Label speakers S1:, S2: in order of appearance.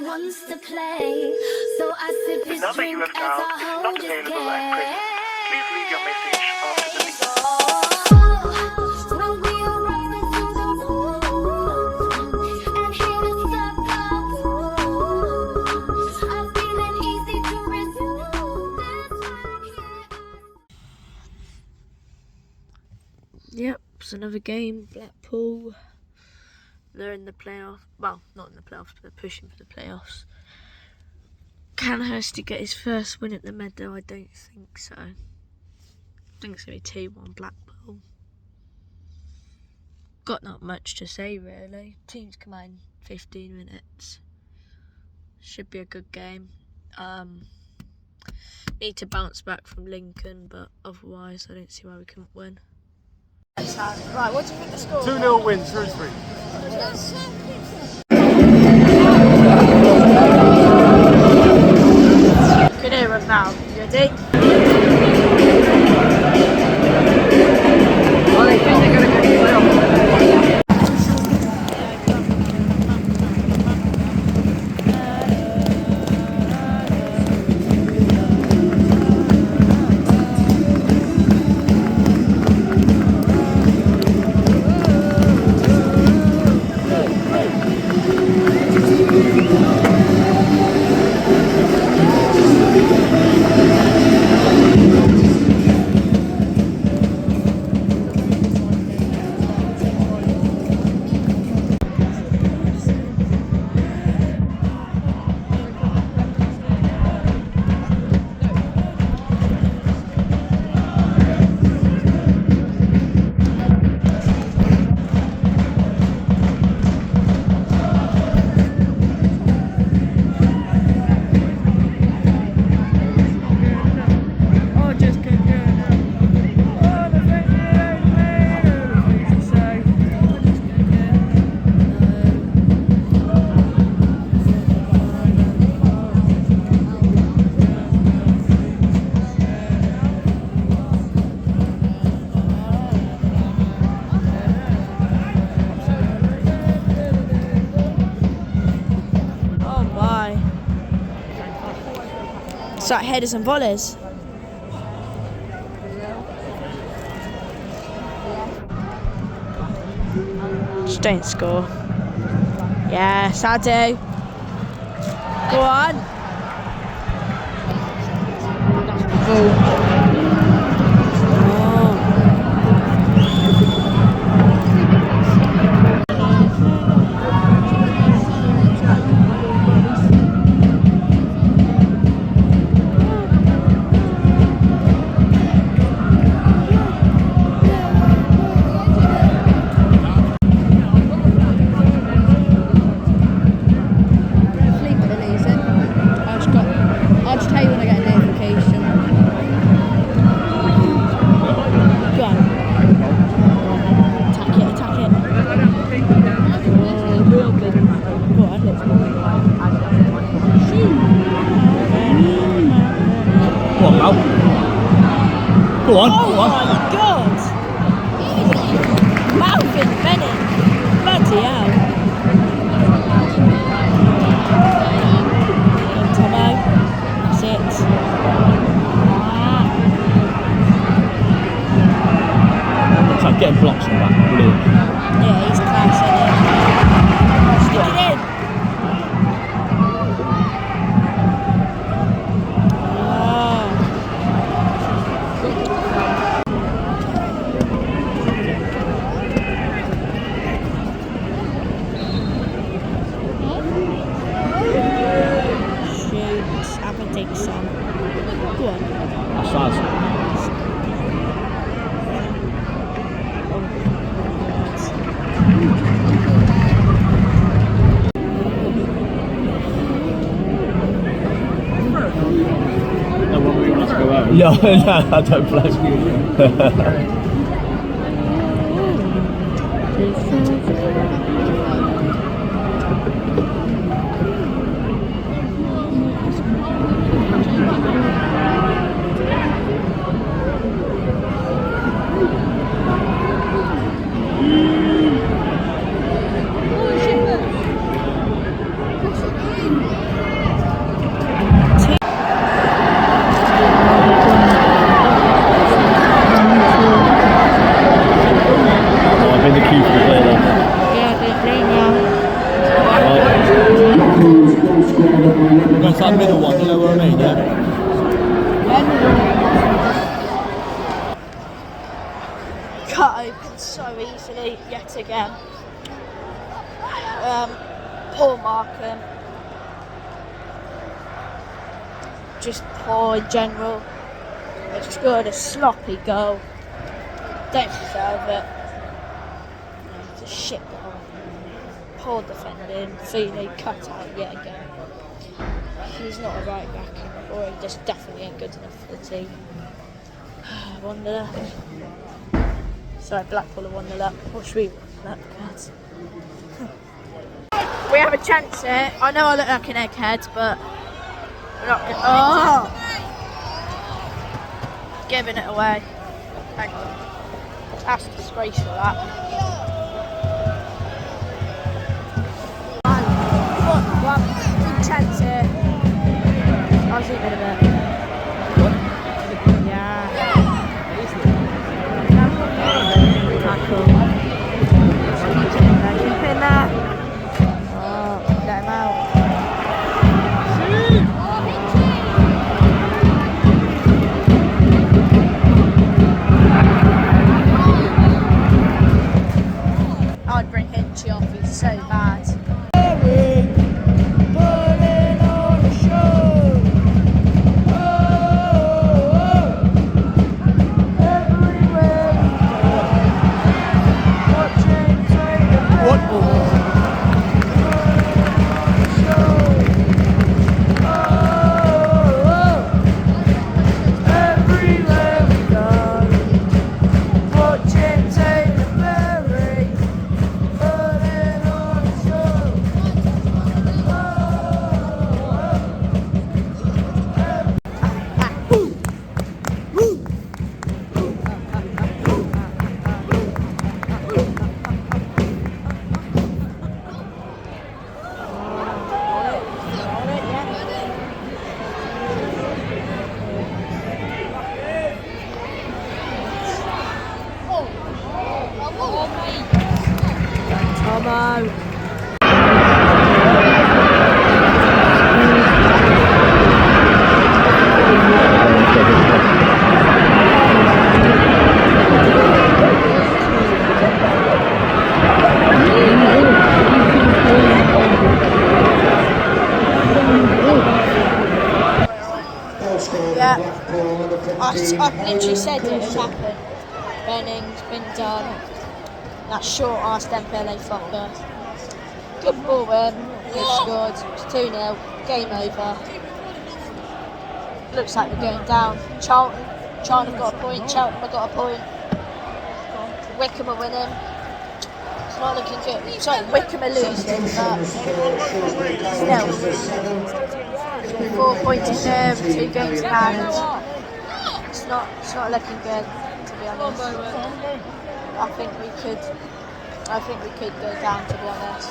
S1: wants to play, so I sip his drink as I hold his gaze.
S2: Please leave your message after the beep.
S1: When we arrive into the room and hear the step I feel it easy to resume this.
S3: Yep, it's another game. Blackpool. They're in the playoff. Well, not in the playoffs, but they're pushing for the playoffs. Can Hurst get his first win at the Meadow? I don't think so. I think it's going to be 2-1 Blackpool. Got not much to say really. Teams come out in 15 minutes. Should be a good game. Need to bounce back from Lincoln, but otherwise I don't see why we couldn't win.
S4: Right, what do you think the score?
S5: 2-0 win, Shrewsbury.
S4: Good hear him now. You ready?
S5: Well, they think they're going to get the playoff.
S4: It's like headers and volleys. Just don't score. Yes, I do. Go on. I'll just tell you when I get a notification. Go on. Attack it. Go on.
S5: Go on, Mal. Go on,
S4: Oh
S5: go on.
S4: my God! Malvin Bennett. Bloody hell. Tomo. That's it.
S5: It's like getting blocks on the back. Brilliant.
S4: Yeah, he's class, isn't he? Stick it in. Have a dig, son. Go on.
S5: That's nice. No one really wants to go home. Yeah, no, I don't play. that middle one, you know what I mean, yeah?
S3: Cut open so easily yet again. Poor Markham. Just poor in general. They scored a sloppy goal. Don't deserve it. It's a shit goal. Poor defending. Feely cut out yet again. He's not a right back or he just definitely ain't good enough for the team. 1-0 up. Sorry, Blackpool are 1-0 up. Or Shrewsbury 1-0 up, guys. We have a chance here. I know I look like an egghead, but we're not gonna. Oh! Giving it away. Hang on. That's disgraceful, that. Big chance here. I'll zoom in a bit. Yeah. Tackle. Keep in there. Oh, let him out. I'd bring Hinchy off, he's so bad. Yeah, I've literally said it has happened. Benning's been done. That short ass dembele fucker. Good ball in. Good scored. It's 2-0. Game over. Looks like we're going down. Charlton have got a point. Cheltenham have got a point. Wickham are winning. It's not looking good. Sorry, Wickham are losing, but still. 4 points in there, 2 games in hand. It's not looking good, to be honest. I think we could go down, to be honest.